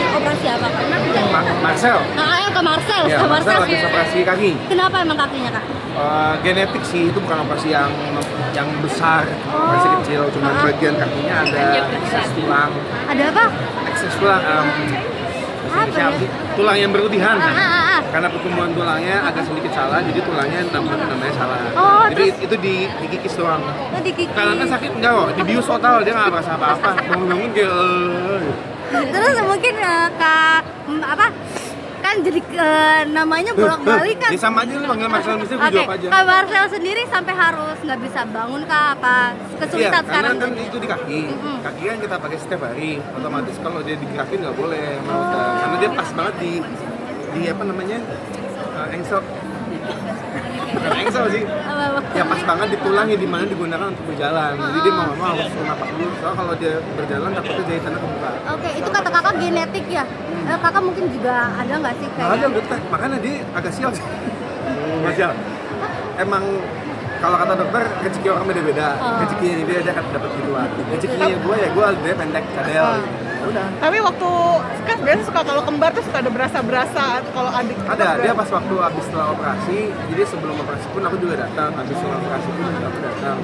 operasi apa? Marcel. Nah, ayo ke Marcel. Ya, Ke Marcel habis operasi kaki. Kenapa emang kakinya, Kak? Genetik sih, itu bukan operasi yang besar, operasi kecil, cuma bagian kakinya ada ekses tulang. Ada apa? Ekses tulang, Apa ya? tulang yang berlebihan. Ah. Karena pertumbuhan tulangnya agak sedikit salah, jadi tulangnya namanya salah. Oh, Jadi itu dikikis doang. Oh, dikikis. Kanannya sakit enggak kok, dibius total, dia nggak merasa apa-apa. Bangun-bangun kayak Terus mungkin Kak apa? Kan jadi namanya bolak-balik kan. Ya sama aja lu panggil Marcel Mister, gue Oke, jawab aja. Kak Marcel sendiri sampai harus nggak bisa bangun Kak apa? Kesulitan Iya, sekarang. karena kan itu di kaki. Kaki kan kita pakai setiap hari. Otomatis kalau dia digerakin nggak boleh sama dokter. Karena dia pas banget di apa namanya? Engsel. Bukan engsel sih. Apa-apa. Ya pas banget di tulang yang dimana digunakan untuk berjalan. Jadi dia mau nggak mau harus napak dulu. Soalnya kalau dia berjalan takutnya jahitannya kebuka. Oke, itu kata kakak genetik ya. Kakak mungkin juga ada nggak sih kayak? Ada dokter, makanya dia agak sial sih. Sial. Emang kalau kata dokter rezeki orang beda-beda. Rezekinya dia akan dapat gituan. Rezekinya gue ya gue dia pendek cadel. Udah. Tapi waktu kan biasa suka kalau kembar tuh suka ada berasa kalau adik. Ada, dia pas waktu habis setelah operasi, jadi sebelum operasi pun aku juga datang, habis setelah operasi pun juga aku datang.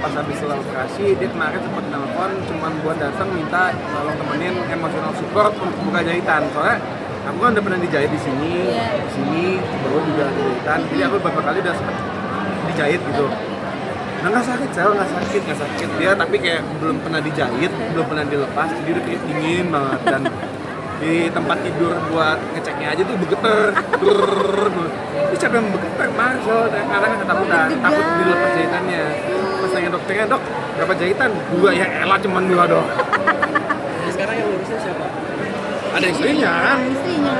Pas habis setelah operasi, dia kemarin sempat telepon, cuman buat datang minta tolong temenin emotional support untuk buka jahitan. Soalnya aku kan udah pernah dijahit di sini, baru juga ada jahitan, jadi aku beberapa kali udah sempet dijahit gitu. Nah nggak sakit, nggak sakit dia, tapi kayak belum pernah dijahit, belum pernah dilepas, jadi udah kayak dingin banget dan di tempat tidur buat ngeceknya aja tuh bergetar, ini siapa yang bergetar Marcel, karena ketakutan, takut dilepas jahitannya. Pas tanya dokternya, dok berapa jahitan? 2, ya elah cuman 2 dong. Sekarang yang ngurusin siapa? Ada istrinya kan? Istrinya.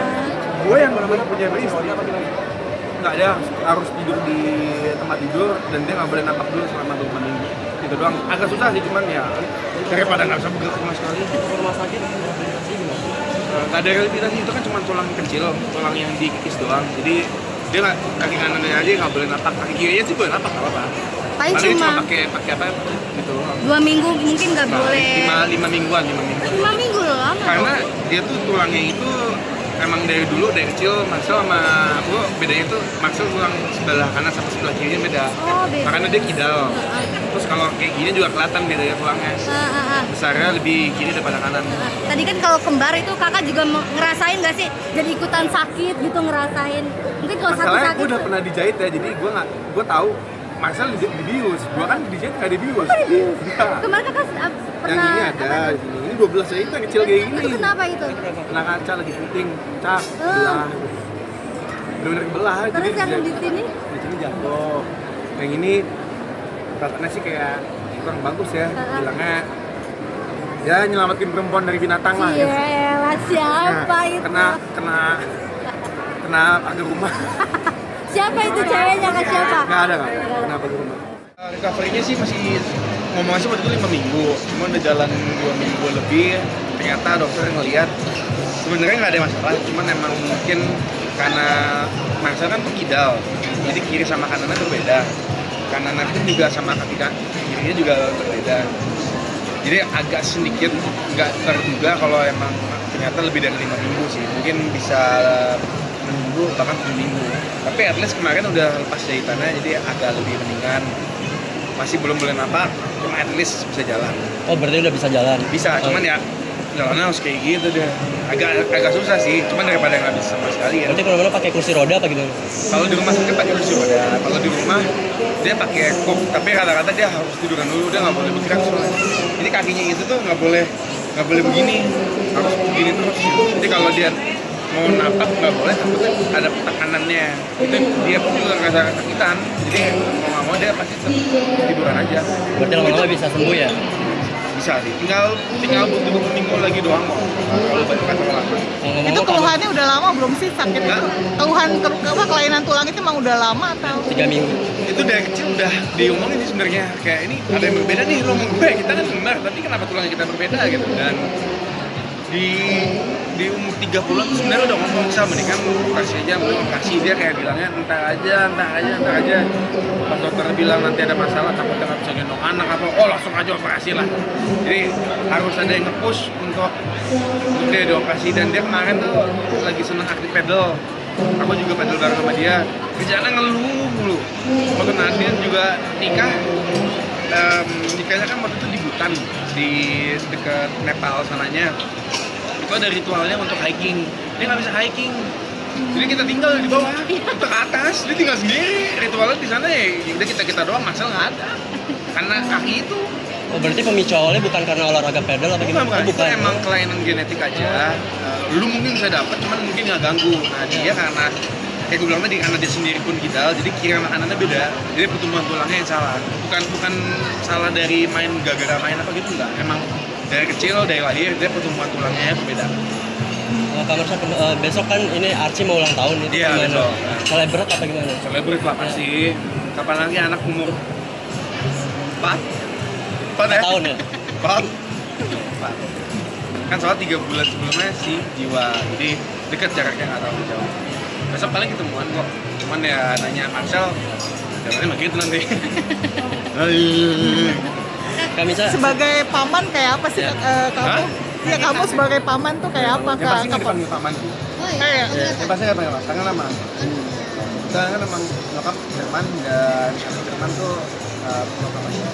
Gue yang benar-benar punya istri. Nggak, dia harus tidur di tempat tidur dan dia nggak boleh napak dulu selama 2 minggu. Itu doang. Agak susah sih, cuman ya daripada nggak bisa bergerak sama sekali. Rumah sakit rehabilitasi gimana? Nggak ada rehabilitasi, itu kan cuma tulang kecil, tulang yang dikikis doang. Jadi dia nggak, kaki kanannya aja nggak boleh napak, kaki kirinya sih boleh napak nggak apa-apa. Paling Paling cuma pakai apa gitu. 2 minggu mungkin nggak boleh. 5 mingguan. 5 minggu loh lama. Karena dia tuh tulangnya itu emang dari dulu dari kecil Marcel sama aku bedanya tuh Marcel tulang sebelah kanan sama sebelah kirinya beda. Oh, beda. Makanya dia kidal. Terus kalau kayak gini juga kelihatan bedanya tulangnya. Besarnya lebih kiri daripada kanan. Tadi kan kalau kembar itu kakak juga ngerasain nggak sih? Jadi ikutan sakit gitu ngerasain. Mungkin kalau Masalahnya sakit-sakit. gue udah pernah dijahit ya, jadi gue tahu Marcel dibius, gue kan dijahit nggak dibius. Dibius? Iya. Kemarin kakak pernah. Yang ini ada, ini 12 jahitan kecil kayak gini. Itu kenapa itu? Kena kaca lagi syuting, cak, belah. Bener-bener kebelah. Terus yang di sini? Di sini jatuh. Yang ini katanya sih kayak kurang bagus ya, bilangnya ya nyelamatin perempuan dari binatang lah. Iya, Gitu. siapa Nah, itu? kena pagar rumah. Siapa itu ceweknya kak siapa? Nggak ada. Kena pagar rumah. Recovery-nya sih masih ngomongnya sih waktu itu 5 minggu, cuma udah jalan 2 minggu lebih. Ternyata dokter ngeliat sebenarnya nggak ada masalah, cuman emang mungkin karena Marcel kan pengidal, jadi kiri sama kanannya berbeda. Kanannya pun juga sama kaki kirinya juga berbeda. Jadi agak sedikit nggak terduga kalau emang ternyata lebih dari 5 minggu sih, mungkin bisa 6 minggu bahkan 7 minggu. Tapi at least kemarin udah lepas jahitannya, jadi agak lebih mendingan. Masih belum boleh napak, cuma at least bisa jalan. Oh berarti udah bisa jalan? Bisa, cuman ya jalannya harus kayak gitu deh. Agak susah sih, cuman daripada nggak bisa sama sekali ya. Berarti kalau pakai kursi roda apa gitu? Kalau di rumah sakit pakai kursi roda, kalau di rumah dia pakai kop, tapi rata-rata dia harus tiduran dulu, dia nggak boleh bergerak soalnya. Jadi kakinya itu tuh nggak boleh begini, harus begini terus. Jadi kalau dia mau napak nggak boleh, takutnya ada tekanannya. Itu dia pun juga ngerasa kesakitan, jadi mau nggak mau dia pasti tiduran aja. Berarti lama-lama bisa sembuh ya? Bisa sih, tinggal butuh 2 minggu lagi doang kok. Kalau banyak kan lama. Itu keluhannya udah lama belum sih sakit itu? Keluhan kelainan tulang itu emang udah lama atau? 3 minggu. Itu dari kecil udah diomongin sih sebenarnya, kayak ini ada yang berbeda nih lo sama gue, kita kan kembar tapi kenapa tulangnya kita berbeda gitu. Dan di di umur 30-an tuh sebenarnya udah ngomong sama nih kan operasi aja, belum operasi. Dia kayak bilangnya ntar aja. Pas dokter bilang nanti ada masalah takutnya nggak bisa gendong anak apa, oh langsung aja operasi lah. Jadi harus ada yang nge-push untuk dia dioperasi. Dan dia kemarin tuh lagi seneng aktif pedal. Aku juga pedal bareng sama dia. Kerjaannya ngeluh mulu. Waktu Nadine juga nikah, nikahnya kan waktu itu di Bhutan, di dekat Nepal sananya. Itu ada ritualnya untuk hiking. Dia nggak bisa hiking, jadi kita tinggal di bawah, kita ke atas, dia tinggal sendiri. Ritualnya di sana ya udah kita doang, Marcel nggak ada karena kaki itu. Oh, berarti pemicu awalnya bukan karena olahraga pedal apa gimana? Bukan. Oh, Itu emang kelainan genetik aja. Lu mungkin bisa dapat, cuman mungkin nggak ganggu. Nah dia karena kayak gue bilang tadi, karena dia sendiri pun kidal, jadi kira makanannya beda. Jadi pertumbuhan tulangnya yang salah. Bukan salah dari main gara-gara main apa gitu, enggak. Emang dari kecil, dari lahir, dia pertumbuhan tulangnya beda. Kak Marcel, besok kan ini Archie mau ulang tahun itu Iya, gimana? besok. Celebrate apa gimana? Celebrate lah pasti. Kapan lagi anak umur 4 ya? Tahun ya? 4. Kan soal 3 bulan sebelumnya si Jiwa, jadi deket jaraknya, nggak terlalu jauh. Besok paling ketemuan kok, cuman ya nanya Marcel, jalannya begitu nanti. Kak Misa, Sebagai paman kayak apa sih Ya. kamu? Hah? Ya kamu sebagai paman tuh kayak apa Ya pasti nggak Kak? dipanggil paman. Oh Kayak- iya. Ya pasti nggak panggil paman, karena nama. Kita kan emang nyokap Jerman dan anak Jerman tuh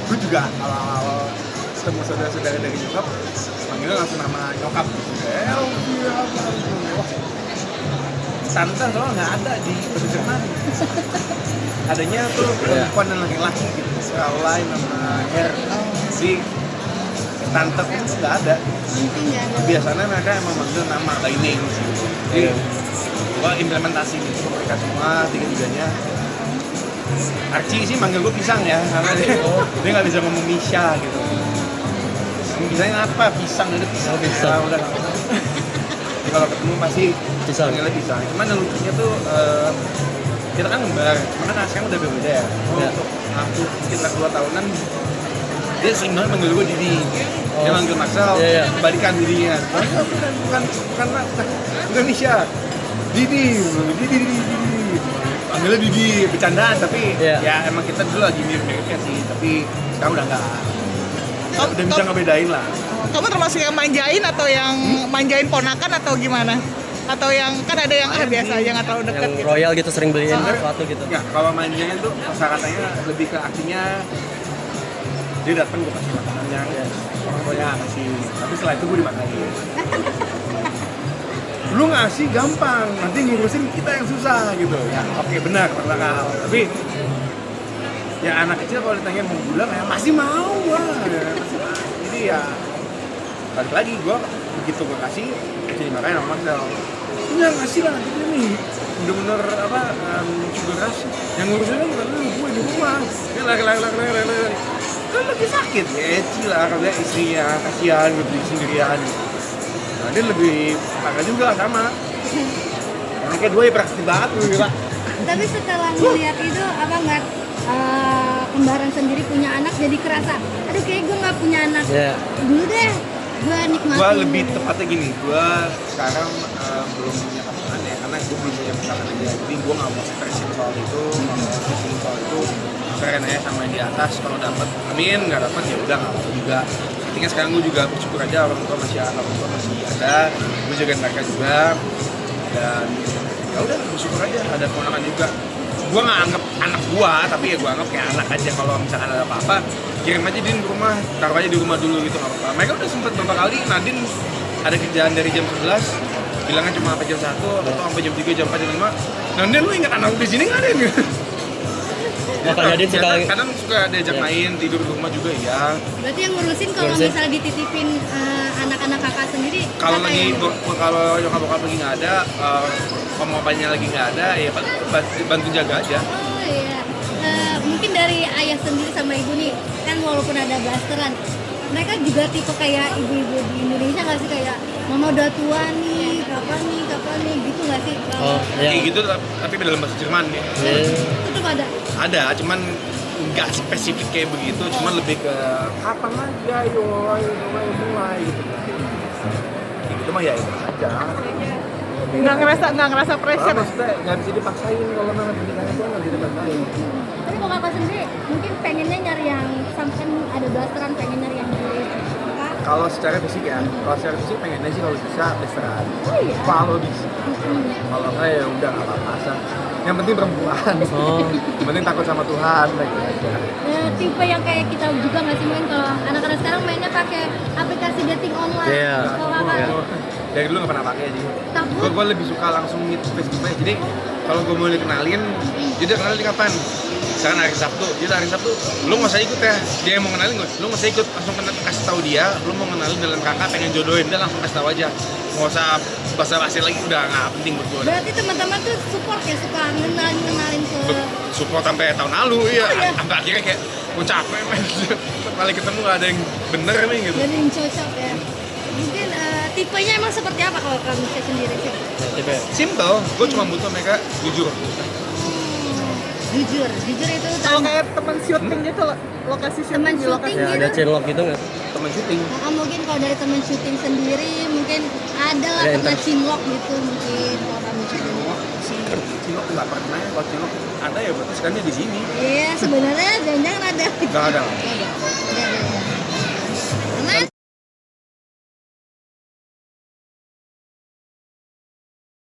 gue juga awal-awal ketemu saudara-saudara dari nyokap panggilnya langsung nama nyokap. Elvira apa gitu. Tante soalnya nggak ada di bahasa Jerman. Adanya tuh perempuan dan laki-laki gitu. Fraulein sama Herr. Si tante pun tuh nggak ada. Biasanya mereka emang manggil nama by name gitu. Jadi gua implementasi gitu ke mereka semua, tiga-tiganya. Archie sih manggil gue pisang ya, karena dia nggak bisa ngomong Misha gitu. Bisanya apa? Pisang, itu pisang. Oh, pisang. Ya, udah nggak apa-apa. Jadi kalau ketemu pasti Pisang. panggilnya pisang. Cuman yang lucunya tuh kita kan kembar, makanya sekarang udah beda ya. Ya. Untuk aku sekitar 2 tahunan dia sering banget manggil gue Didi. Dia manggil Marcel, Iya, iya. kebalikan Didinya. Bukan Misha. Didi. Panggilnya Didi, bercandaan, tapi Iya. ya emang kita dulu lagi mirip-miripnya sih, tapi sekarang udah enggak. Udah bisa ngebedain lah. Kamu termasuk yang manjain atau yang manjain ponakan atau gimana? Atau yang kan ada yang biasa aja nggak terlalu deket yang gitu. royal gitu sering beliin sesuatu gitu. Ya, kalau manjanya tuh katanya lebih ke artinya dia datang gue kasih makanannya, orang tuanya kasih, tapi setelah itu gue dimakanin. Lu ngasih gampang, nanti ngurusin kita yang susah gitu. Ya oke benar masuk akal, tapi ya anak kecil kalau ditanya mau pulang ya masih mau lah, ya, masih mau. Jadi ya balik lagi gue begitu gue kasih jadi makanya sama Marcel enggak ngasih lah nanti nih bener-bener apa sugar rush yang ngurusinnya bukan lu, gue di rumah dia lagi kan lagi sakit ya Eci lah karena istrinya kasihan gitu sendirian. Nah dia lebih parah juga sama anaknya 2 ya praktis banget lu gila. Tapi setelah ngeliat itu apa nggak kembaran sendiri punya anak jadi kerasa, aduh kayak gue nggak punya anak dulu deh, gue nikmatin. Gue lebih tepatnya gini, gue sekarang belum punya pasangan ya, karena gue belum punya pasangan aja. Jadi gue nggak mau stressin soal itu, nggak mau stressin soal itu. Seren aja sama yang di atas, kalau dapat, amin. Nggak dapat ya udah nggak apa juga. Artinya sekarang gue juga bersyukur aja orang tua masih ada, gue jagain mereka juga. Dan ya udah bersyukur aja ada keponakan juga. Gue nggak anggap anak gue, tapi ya gue anggap kayak anak aja. Kalau misalkan ada apa-apa, kirim aja Din ke rumah, taruh aja di rumah dulu gitu nggak apa-apa. Mereka udah sempet beberapa kali, Nadine ada kerjaan dari jam 11, bilangnya cuma sampai jam 1 atau sampai jam 3, jam 4, jam 5. Nadine lu ingat anak di sini nggak ada gitu? Makanya Nadine suka Kadang suka diajak main, tidur di rumah juga ya. Berarti yang ngurusin kalau Ngurusin. misalnya dititipin anak-anak kakak sendiri, Kalau kakak lagi yang- kalau nyokap bokap lagi nggak ada, pemopanya lagi nggak ada, ya bantu jaga aja. Oh iya. Mungkin dari ayah sendiri sama ibu nih, kan walaupun ada blasteran, mereka juga tipe kayak ibu-ibu di Indonesia nggak sih, kayak mama udah tua nih, kapan nih, gitu nggak sih? Oh, Kayak ya. gitu tapi dalam bahasa Jerman ya. Tetap ada. Ada, cuman nggak spesifik kayak begitu, cuman lebih ke kapan lagi ayo mulai gitu. Kayak gitu mah ya itu aja. nggak ngerasa pressure. Karena maksudnya nggak bisa dipaksain kalau namanya pernikahan itu nggak bisa dipaksain. Tapi kalau kakak sendiri mungkin pengennya nyari yang sampai ada blasteran, pengen nyari yang mirip kakak. Kalau secara fisik ya, kalau secara fisik pengennya sih kalau bisa blasteran. Oh iya. Kalau bisa. Kalau enggak ya udah nggak apa-apa sih. Yang penting perempuan. Oh. Yang penting takut sama Tuhan gitu aja. Tipe yang kayak kita juga nggak sih main, kalau anak-anak sekarang mainnya pakai aplikasi dating online. Iya. Kalau kakak Iya. Dari dulu nggak pernah pakai sih. takut. Gue lebih suka langsung meet face to face. Jadi kalau gue mau dikenalin, jadi kenalin di kapan? Misalkan hari Sabtu, jadi hari Sabtu, lu nggak usah ikut ya. Dia yang mau kenalin gue, lu nggak usah ikut, langsung kasih tahu dia, lu mau kenalin dengan kakak, pengen jodohin, dia langsung kasih tahu aja. Nggak usah basa-basi lagi, udah nggak penting buat gue. Berarti teman-teman tuh support ya, suka ngenalin ke. Support sampai tahun lalu, iya. Oh, iya. Sampai akhirnya kayak, gue capek men. Setiap kali ketemu nggak ada yang bener nih gitu. Jadi yang cocok ya. Mungkin tipenya emang seperti apa kalau kamu sendiri sih? Tipe Simple, gue cuma butuh mereka jujur. Jujur itu Kalau kayak temen syuting gitu, lokasi Teman syuting di lokasi. syuting. ya ada chainlock gitu nggak? Temen syuting. mungkin kalau dari teman syuting sendiri mungkin ada lah Ada pernah inter- cinlok gitu mungkin kalau kamu syuting. Cilok nggak pernah, kalau cilok ada ya berarti sekarang di sini. Iya sebenarnya jangan-jangan ada. Nggak ada. Ada.